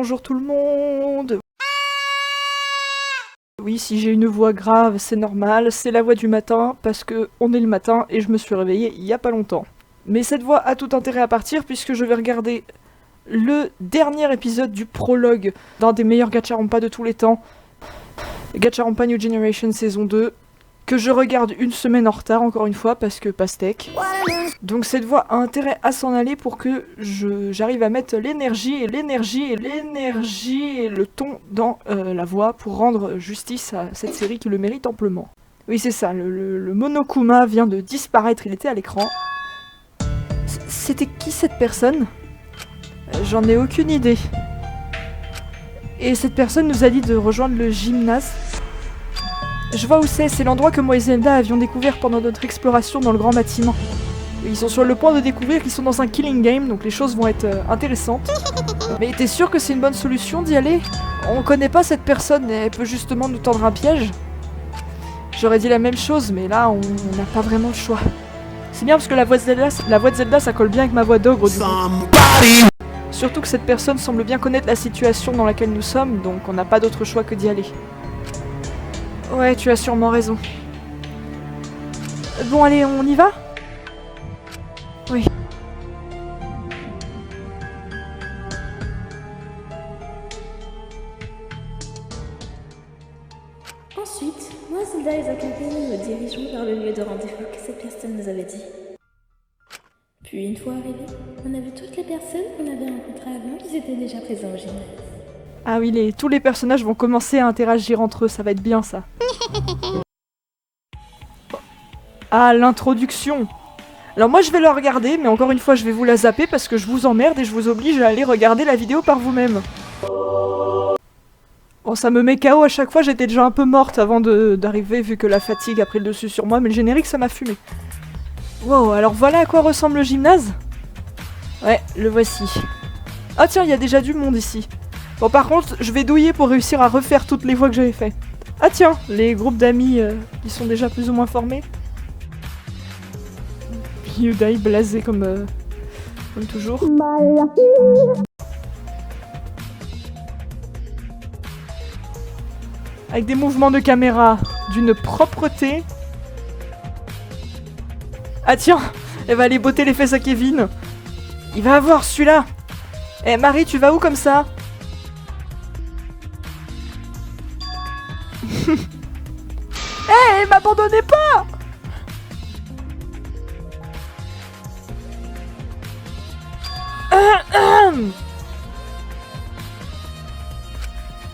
bonjour tout le monde. Oui, si j'ai une voix grave, c'est normal, c'est la voix du matin, parce que on est le matin et je me suis réveillée il y a pas longtemps. Mais cette voix a tout intérêt à partir puisque je vais regarder le dernier épisode du prologue d'un des meilleurs Gacha-Rampa de tous les temps, Gacha-Rampa New Generation saison 2, que je regarde une semaine en retard encore une fois parce que pastèque. Donc cette voix a intérêt à s'en aller pour que j'arrive à mettre l'énergie et le ton dans la voix pour rendre justice à cette série qui le mérite amplement. Oui c'est ça, le Monokuma vient de disparaître, il était à l'écran. C'était qui cette personne ? J'en ai aucune idée. Et cette personne nous a dit de rejoindre le gymnase. Je vois où c'est l'endroit que moi et Zelda avions découvert pendant notre exploration dans le grand bâtiment. Ils sont sur le point de découvrir qu'ils sont dans un killing game, donc les choses vont être intéressantes. Mais t'es sûr que c'est une bonne solution d'y aller ? On connaît pas cette personne et elle peut justement nous tendre un piège. J'aurais dit la même chose, mais là on n'a pas vraiment le choix. C'est bien parce que la voix de Zelda ça colle bien avec ma voix d'ogre du coup. Surtout que cette personne semble bien connaître la situation dans laquelle nous sommes, donc on n'a pas d'autre choix que d'y aller. Ouais, tu as sûrement raison. Bon allez, on y va ? Oui. Ensuite, moi, Zelda et Zakabi nous dirigeons vers le lieu de rendez-vous que cette personne nous avait dit. Puis une fois arrivés, on a vu toutes les personnes qu'on avait rencontrées avant qui étaient déjà présents au gymnase. Ah oui, tous les personnages vont commencer à interagir entre eux, ça va être bien ça. Ah, l'introduction. Alors moi je vais la regarder, mais encore une fois je vais vous la zapper parce que je vous emmerde et je vous oblige à aller regarder la vidéo par vous-même. Bon, ça me met KO à chaque fois, j'étais déjà un peu morte avant d'arriver vu que la fatigue a pris le dessus sur moi, mais le générique ça m'a fumé. Wow, alors voilà à quoi ressemble le gymnase ? Ouais, le voici. Ah tiens, il y a déjà du monde ici. Bon par contre, je vais douiller pour réussir à refaire toutes les voix que j'avais fait. Ah tiens, les groupes d'amis, ils sont déjà plus ou moins formés. Hyundai blasé comme toujours. Avec des mouvements de caméra d'une propreté. Ah tiens, elle va aller botter les fesses à Kevin. Il va avoir celui-là. Eh Marie, tu vas où comme ça ? Eh, m'abandonnez pas!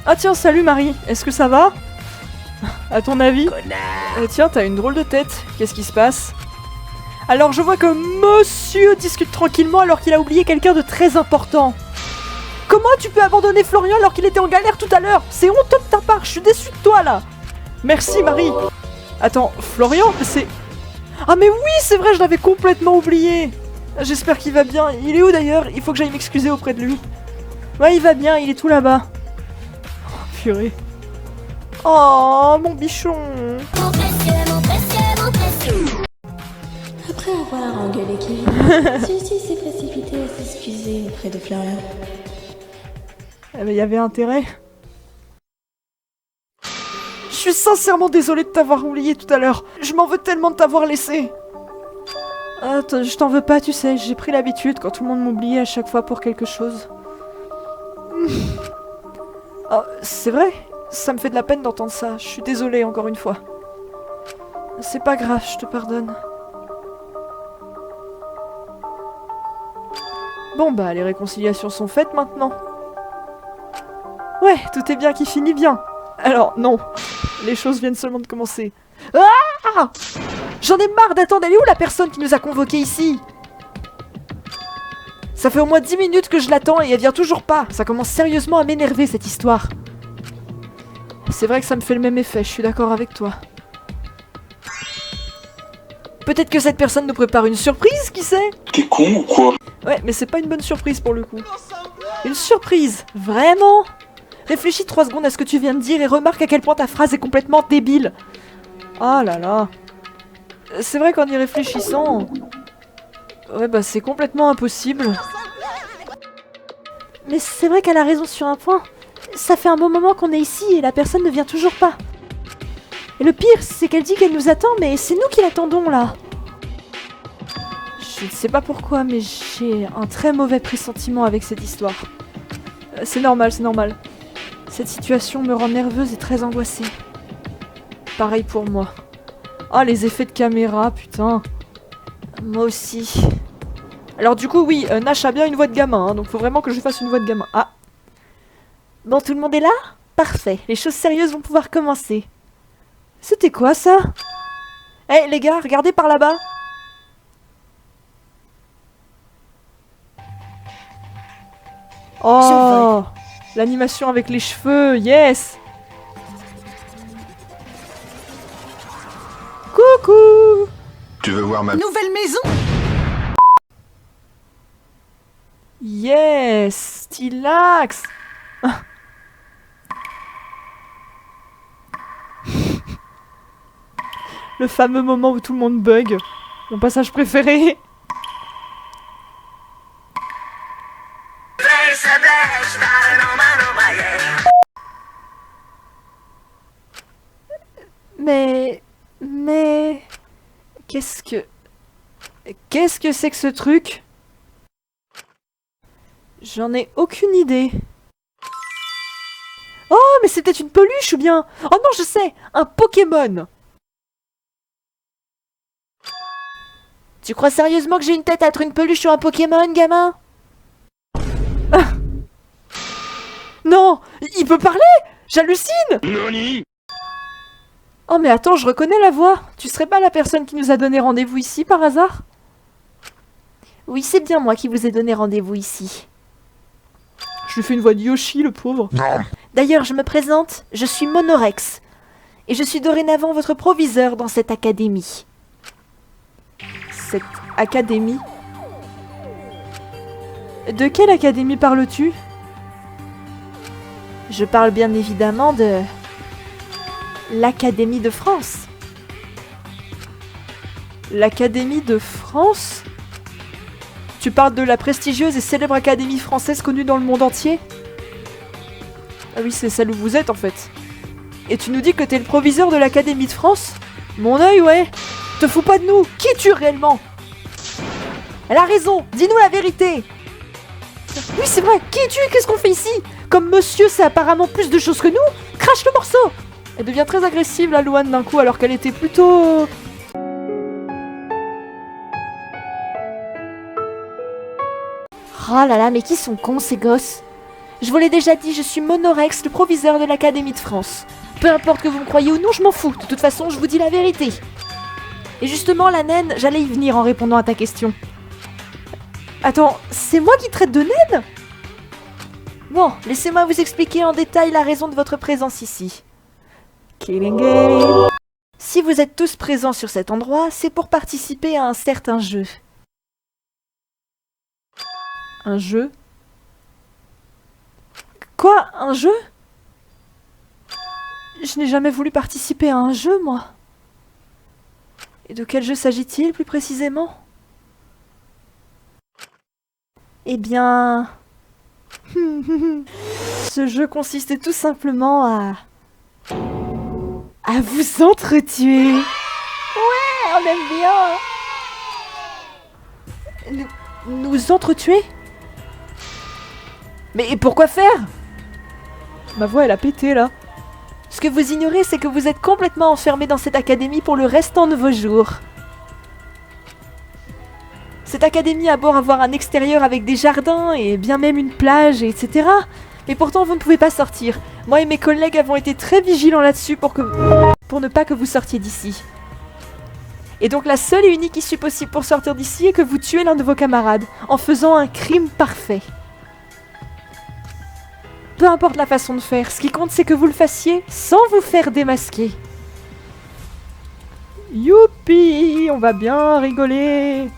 Ah tiens, salut Marie, est-ce que ça va? À ton avis? Tiens, t'as une drôle de tête, qu'est-ce qui se passe? Alors je vois que monsieur discute tranquillement alors qu'il a oublié quelqu'un de très important. Comment tu peux abandonner Florian alors qu'il était en galère tout à l'heure? C'est honteux de ta part, je suis déçue de toi là. Merci Marie. Attends, Florian, c'est... Ah mais oui, c'est vrai, je l'avais complètement oublié. J'espère qu'il va bien. Il est où d'ailleurs? Il faut que j'aille m'excuser auprès de lui. Ouais, il va bien, il est tout là-bas. Oh, purée. Oh, mon bichon. Mon précieux, mon précieux, mon précieux. Après avoir engueulé Kevin, celui-ci s'est précipité à s'excuser auprès de Florian. Eh ben, il y avait intérêt. Je suis sincèrement désolée de t'avoir oublié tout à l'heure. Je m'en veux tellement de t'avoir laissé. Je t'en veux pas, tu sais. J'ai pris l'habitude quand tout le monde m'oubliait à chaque fois pour quelque chose. Oh, c'est vrai. Ça me fait de la peine d'entendre ça. Je suis désolée encore une fois. C'est pas grave, je te pardonne. Bon bah, les réconciliations sont faites maintenant. Ouais, tout est bien qui finit bien. Alors, non. Les choses viennent seulement de commencer. Ah! J'en ai marre d'attendre, elle est où la personne qui nous a convoqués ici? Ça fait au moins 10 minutes que je l'attends et elle vient toujours pas. Ça commence sérieusement à m'énerver cette histoire. C'est vrai que ça me fait le même effet, je suis d'accord avec toi. Peut-être que cette personne nous prépare une surprise, qui sait? T'es con ou quoi? Ouais, mais c'est pas une bonne surprise pour le coup. Une surprise? Vraiment? Réfléchis 3 secondes à ce que tu viens de dire et remarque à quel point ta phrase est complètement débile. Ah là là. C'est vrai qu'en y réfléchissant... Ouais bah c'est complètement impossible. Mais c'est vrai qu'elle a raison sur un point. Ça fait un bon moment qu'on est ici et la personne ne vient toujours pas. Et le pire, c'est qu'elle dit qu'elle nous attend, mais c'est nous qui l'attendons là. Je ne sais pas pourquoi, mais j'ai un très mauvais pressentiment avec cette histoire. C'est normal, c'est normal. Cette situation me rend nerveuse et très angoissée. Pareil pour moi. Ah, les effets de caméra, putain. Moi aussi. Alors du coup, oui, Nash a bien une voix de gamin, hein, donc faut vraiment que je fasse une voix de gamin. Ah. Bon, tout le monde est là? Parfait, les choses sérieuses vont pouvoir commencer. C'était quoi ça? Eh les gars, regardez par là-bas. Oh, l'animation avec les cheveux, yes. Coucou. Tu veux voir ma nouvelle maison? Yes, stylax. Le fameux moment où tout le monde bug. Mon passage préféré. Mais... Qu'est-ce que c'est que ce truc? J'en ai aucune idée. Oh, mais c'est peut-être une peluche ou bien... Oh non, je sais, un Pokémon. Tu crois sérieusement que j'ai une tête à être une peluche ou un Pokémon, gamin? Ah. Non, il peut parler? J'hallucine! Noni. Oh mais attends, je reconnais la voix. Tu serais pas la personne qui nous a donné rendez-vous ici par hasard? Oui, c'est bien moi qui vous ai donné rendez-vous ici. Je lui fais une voix de Yoshi, le pauvre. Non. D'ailleurs, je me présente, je suis Monorex. Et je suis dorénavant votre proviseur dans cette académie. Cette académie? De quelle académie parles-tu? Je parle bien évidemment de... l'Académie de France. L'Académie de France? Tu parles de la prestigieuse et célèbre académie française connue dans le monde entier? Ah oui, c'est celle où vous êtes en fait. Et tu nous dis que t'es le proviseur de l'Académie de France? Mon œil, ouais. Te fous pas de nous. Qui es-tu réellement? Elle a raison, dis-nous la vérité. Oui, c'est vrai, qui es-tu et qu'est-ce qu'on fait ici? Comme monsieur sait apparemment plus de choses que nous, crache le morceau. Elle devient très agressive, la Louane, d'un coup, alors qu'elle était plutôt... Oh là là, mais qui sont cons ces gosses? Je vous l'ai déjà dit, je suis Monorex, le proviseur de l'Académie de France. Peu importe que vous me croyez ou non, je m'en fous. De toute façon, je vous dis la vérité. Et justement, la naine, j'allais y venir en répondant à ta question. Attends, c'est moi qui traite de naine? Bon, laissez-moi vous expliquer en détail la raison de votre présence ici. Killing game. Si vous êtes tous présents sur cet endroit, c'est pour participer à un certain jeu. Un jeu? Quoi? Un jeu? Je n'ai jamais voulu participer à un jeu, moi. Et de quel jeu s'agit-il, plus précisément? Eh bien... Ce jeu consistait tout simplement à vous entretuer. Ouais, on aime bien. Nous entretuer? Mais pourquoi faire? Ma voix, elle a pété, là. Ce que vous ignorez, c'est que vous êtes complètement enfermés dans cette académie pour le restant de vos jours. Cette académie a beau avoir un extérieur avec des jardins et bien même une plage, etc. Mais pourtant, vous ne pouvez pas sortir. Moi et mes collègues avons été très vigilants là-dessus pour ne pas que vous sortiez d'ici. Et donc la seule et unique issue possible pour sortir d'ici est que vous tuez l'un de vos camarades, en faisant un crime parfait. Peu importe la façon de faire, ce qui compte c'est que vous le fassiez sans vous faire démasquer. Youpi, on va bien rigoler.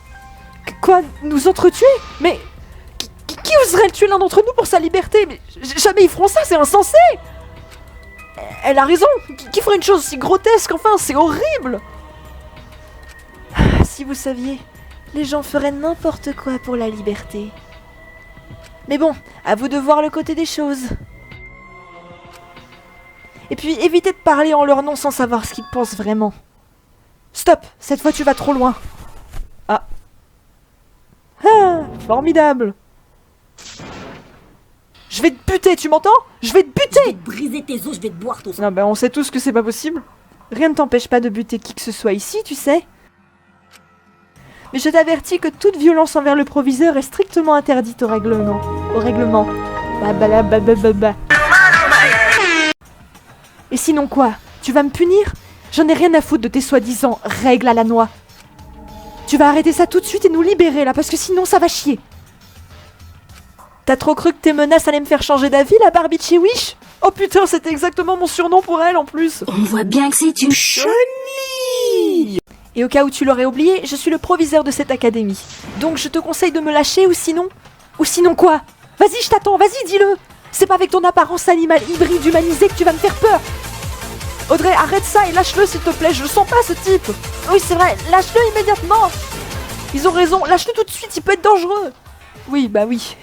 Quoi, nous entretuer? Mais qui oserait tuer l'un d'entre nous pour sa liberté? Mais jamais ils feront ça, c'est insensé. Elle a raison, qui ferait une chose aussi grotesque? Enfin, c'est horrible. Si vous saviez, les gens feraient n'importe quoi pour la liberté. Mais bon, à vous de voir le côté des choses. Et puis, évitez de parler en leur nom sans savoir ce qu'ils pensent vraiment. Stop! Cette fois, tu vas trop loin. Ah. Ah! Formidable! Je vais te buter, tu m'entends? Je vais te buter! Je vais te briser tes os, je vais te boire ton sang. Non, ben on sait tous que c'est pas possible. Rien ne t'empêche pas de buter qui que ce soit ici, tu sais. Mais je t'avertis que toute violence envers le proviseur est strictement interdite au règlement. Bah. Et sinon quoi? Tu vas me punir? J'en ai rien à foutre de tes soi-disant règles à la noix. Tu vas arrêter ça tout de suite et nous libérer là, parce que sinon ça va chier. T'as trop cru que tes menaces allaient me faire changer d'avis, la Barbie de chez Wish? Oh putain, c'était exactement mon surnom pour elle en plus. On voit bien que c'est une chenille. Et au cas où tu l'aurais oublié, je suis le proviseur de cette académie. Donc je te conseille de me lâcher ou sinon... Ou sinon quoi? Vas-y, je t'attends, vas-y, dis-le. C'est pas avec ton apparence animale hybride humanisée que tu vas me faire peur. Audrey, arrête ça et lâche-le s'il te plaît, je le sens pas ce type. Oui, c'est vrai, lâche-le immédiatement. Ils ont raison, lâche-le tout de suite, il peut être dangereux. Oui, bah oui,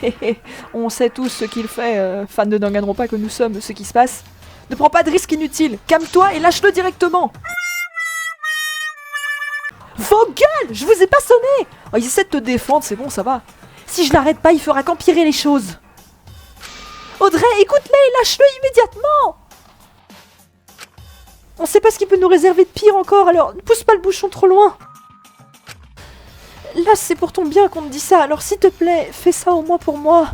on sait tous ce qu'il fait, fans de Danganronpa que nous sommes, ce qui se passe. Ne prends pas de risques inutiles, calme-toi et lâche-le directement. Vos gueules, je vous ai pas sonné. Oh, il essaie de te défendre, c'est bon, ça va. Si je l'arrête pas, il fera qu'empirer les choses. Audrey, écoute-les et lâche-le immédiatement. On sait pas ce qu'il peut nous réserver de pire encore, alors ne pousse pas le bouchon trop loin. Là, c'est pour ton bien qu'on te dit ça, alors s'il te plaît, fais ça au moins pour moi.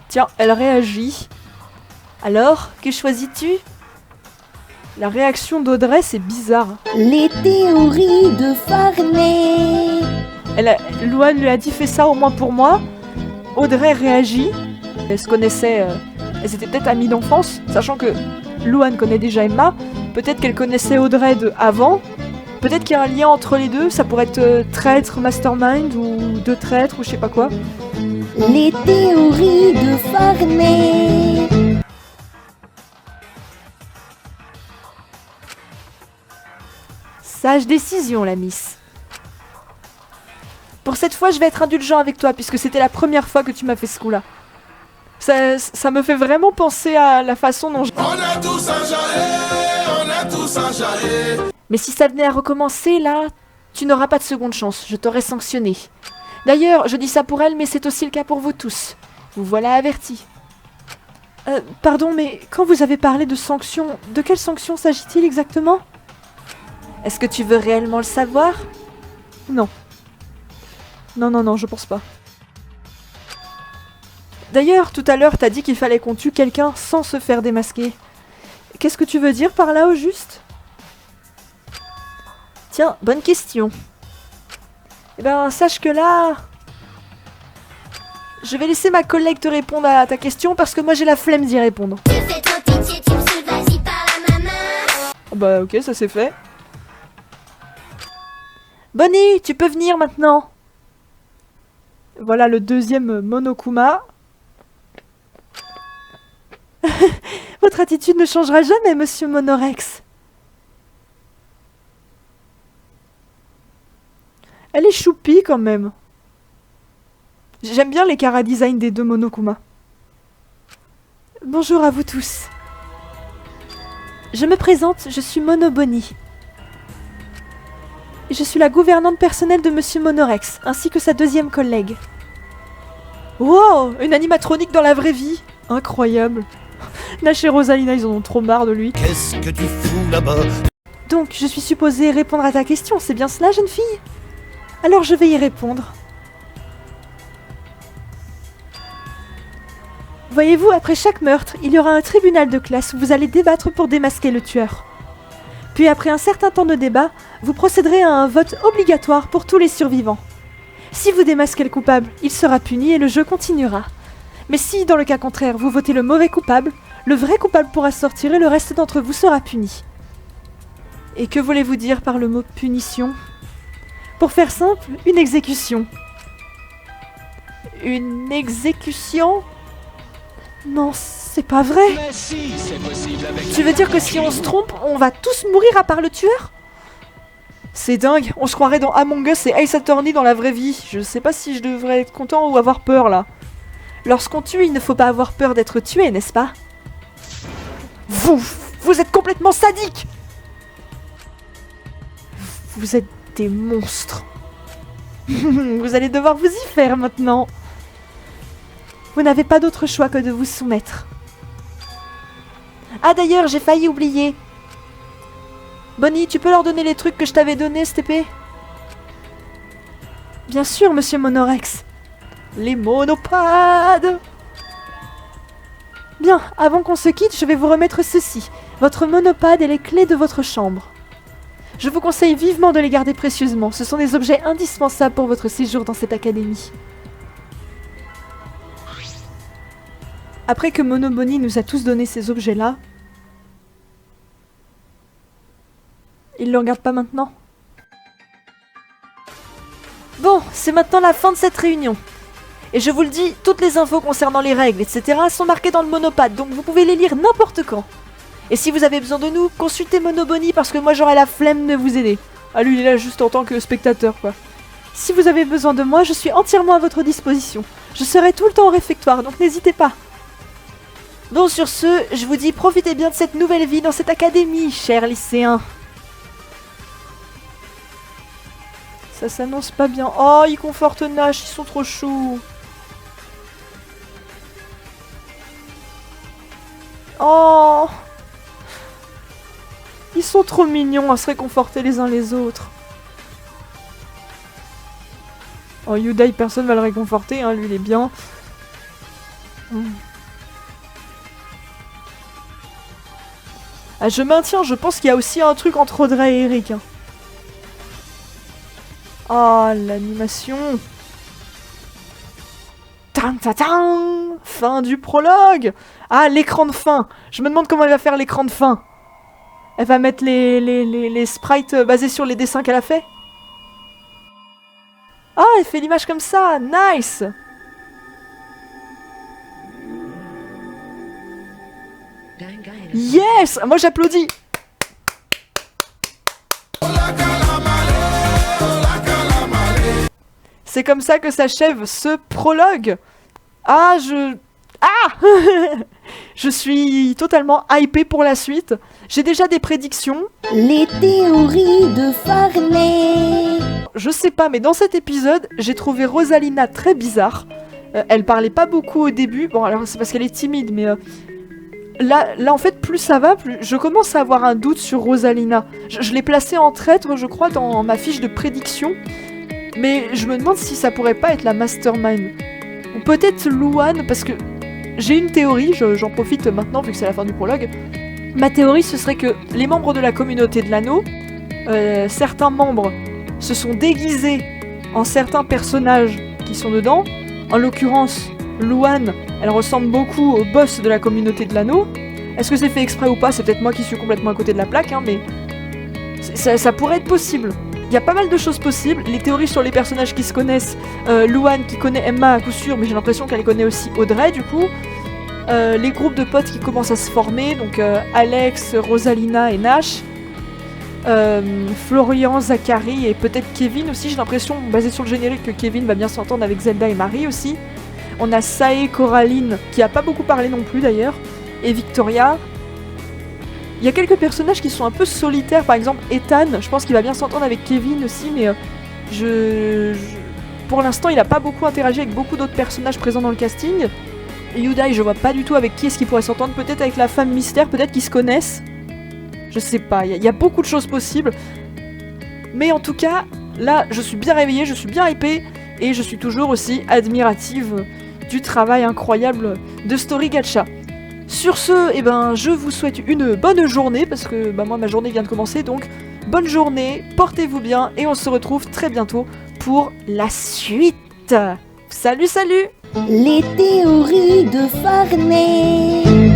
Tiens, elle réagit. Alors, que choisis-tu? La réaction d'Audrey, c'est bizarre. Les théories de Farney. Louane lui a dit fais ça au moins pour moi. Audrey réagit. Elles se connaissaient... elles étaient peut-être amies d'enfance, sachant que Louane connaît déjà Emma. Peut-être qu'elle connaissait Audrey de avant. Peut-être qu'il y a un lien entre les deux, ça pourrait être traître mastermind ou deux traîtres ou je sais pas quoi. Les théories de Farney. Sage décision, la miss. Pour cette fois, je vais être indulgent avec toi, puisque c'était la première fois que tu m'as fait ce coup-là. Ça me fait vraiment penser à la façon dont je... On a tous un jaillet, on a tous un jaillet. Mais si ça venait à recommencer, là, tu n'auras pas de seconde chance, je t'aurais sanctionné. D'ailleurs, je dis ça pour elle, mais c'est aussi le cas pour vous tous. Vous voilà avertis. Pardon, mais quand vous avez parlé de sanctions, de quelles sanctions s'agit-il exactement? Est-ce que tu veux réellement le savoir? Non. Non, je pense pas. D'ailleurs, tout à l'heure, t'as dit qu'il fallait qu'on tue quelqu'un sans se faire démasquer. Qu'est-ce que tu veux dire par là, au juste? Tiens, bonne question. Eh ben, sache que là... Je vais laisser ma collègue te répondre à ta question parce que moi j'ai la flemme d'y répondre. Oh bah ok, ça c'est fait. Bonnie, tu peux venir maintenant. Voilà le deuxième Monokuma. Votre attitude ne changera jamais, monsieur Monorex. Elle est choupie quand même. J'aime bien les chara-design des deux Monokuma. Bonjour à vous tous. Je me présente, je suis Mono Bonnie. Et je suis la gouvernante personnelle de monsieur Monorex, ainsi que sa deuxième collègue. Wow, une animatronique dans la vraie vie. Incroyable. Nash et Rosalina, ils en ont trop marre de lui. Qu'est-ce que tu fous là-bas? Donc, je suis supposée répondre à ta question, c'est bien cela, jeune fille? Alors je vais y répondre. Voyez-vous, après chaque meurtre, il y aura un tribunal de classe où vous allez débattre pour démasquer le tueur. Puis après un certain temps de débat, vous procéderez à un vote obligatoire pour tous les survivants. Si vous démasquez le coupable, il sera puni et le jeu continuera. Mais si, dans le cas contraire, vous votez le mauvais coupable, le vrai coupable pourra sortir et le reste d'entre vous sera puni. Et que voulez-vous dire par le mot punition? Pour faire simple, une exécution. Une exécution? Non, c'est pas vrai. Mais si, c'est possible avec Tu veux dire que si on se trompe, on va tous mourir à part le tueur? C'est dingue, on se croirait dans Among Us et Ace Attorney dans la vraie vie. Je sais pas si je devrais être content ou avoir peur là. Lorsqu'on tue, il ne faut pas avoir peur d'être tué, n'est-ce pas? Vous êtes complètement sadique! Vous êtes des monstres. Vous allez devoir vous y faire maintenant. Vous n'avez pas d'autre choix que de vous soumettre. Ah d'ailleurs, j'ai failli oublier. Bonnie, tu peux leur donner les trucs que je t'avais donnés, s'il te plaît? Bien sûr, monsieur Monorex. Les monopades. Bien, avant qu'on se quitte, je vais vous remettre ceci. Votre monopade et les clés de votre chambre. Je vous conseille vivement de les garder précieusement. Ce sont des objets indispensables pour votre séjour dans cette académie. Après que Mono Bonnie nous a tous donné ces objets-là, il ne le regarde pas maintenant. Bon, c'est maintenant la fin de cette réunion. Et je vous le dis, toutes les infos concernant les règles, etc. sont marquées dans le monopade, donc vous pouvez les lire n'importe quand. Et si vous avez besoin de nous, consultez Mono Bonnie parce que moi j'aurai la flemme de vous aider. Ah lui il est là juste en tant que spectateur quoi. Si vous avez besoin de moi, je suis entièrement à votre disposition. Je serai tout le temps au réfectoire, donc n'hésitez pas. Bon sur ce, je vous dis profitez bien de cette nouvelle vie dans cette académie, chers lycéens. Ça s'annonce pas bien. Oh, ils confortent Nash, ils sont trop choux. Oh, ils sont trop mignons à se réconforter les uns les autres. Oh, Yudai, personne va le réconforter, hein, lui il est bien. Ah, je maintiens, je pense qu'il y a aussi un truc entre Audrey et Eric. Hein. Ah, l'animation. Tan ta tan. Fin du prologue. Ah, l'écran de fin. Je me demande comment elle va faire l'écran de fin. Elle va mettre les sprites basés sur les dessins qu'elle a fait. Ah, elle fait l'image comme ça. Nice. Yes. Moi j'applaudis. C'est comme ça que s'achève ce prologue. Ah, je suis totalement hypé pour la suite. J'ai déjà des prédictions. Les théories de Farnay. Je sais pas, mais dans cet épisode, j'ai trouvé Rosalina très bizarre. Elle parlait pas beaucoup au début. Bon, alors c'est parce qu'elle est timide, mais... Là, en fait, plus ça va, plus je commence à avoir un doute sur Rosalina. Je l'ai placée en traître, je crois, dans ma fiche de prédiction. Mais je me demande si ça pourrait pas être la mastermind. Ou peut-être Louane, parce que j'ai une théorie, j'en profite maintenant vu que c'est la fin du prologue. Ma théorie, ce serait que les membres de la communauté de l'anneau, certains membres se sont déguisés en certains personnages qui sont dedans. En l'occurrence, Louane, elle ressemble beaucoup au boss de la communauté de l'anneau. Est-ce que c'est fait exprès ou pas? C'est peut-être moi qui suis complètement à côté de la plaque, hein, mais ça pourrait être possible. Il y a pas mal de choses possibles, les théories sur les personnages qui se connaissent, Louane qui connaît Emma à coup sûr, mais j'ai l'impression qu'elle connaît aussi Audrey du coup, les groupes de potes qui commencent à se former, donc Alex, Rosalina et Nash, Florian, Zachary et peut-être Kevin aussi, j'ai l'impression, basé sur le générique, que Kevin va bien s'entendre avec Zelda et Marie aussi. On a Sae, Coraline, qui a pas beaucoup parlé non plus d'ailleurs, et Victoria. Il y a quelques personnages qui sont un peu solitaires, par exemple Ethan, je pense qu'il va bien s'entendre avec Kevin aussi, mais pour l'instant il a pas beaucoup interagi avec beaucoup d'autres personnages présents dans le casting. Yudai, je vois pas du tout avec qui est-ce qu'il pourrait s'entendre, peut-être avec la femme mystère, peut-être qu'ils se connaissent. Je sais pas, il y a beaucoup de choses possibles. Mais en tout cas, là je suis bien réveillée, je suis bien hypée, et je suis toujours aussi admirative du travail incroyable de Story Gacha. Sur ce, eh ben, je vous souhaite une bonne journée, parce que moi ma journée vient de commencer, donc bonne journée, portez-vous bien, et on se retrouve très bientôt pour la suite. Salut, salut! Les théories de Farnay.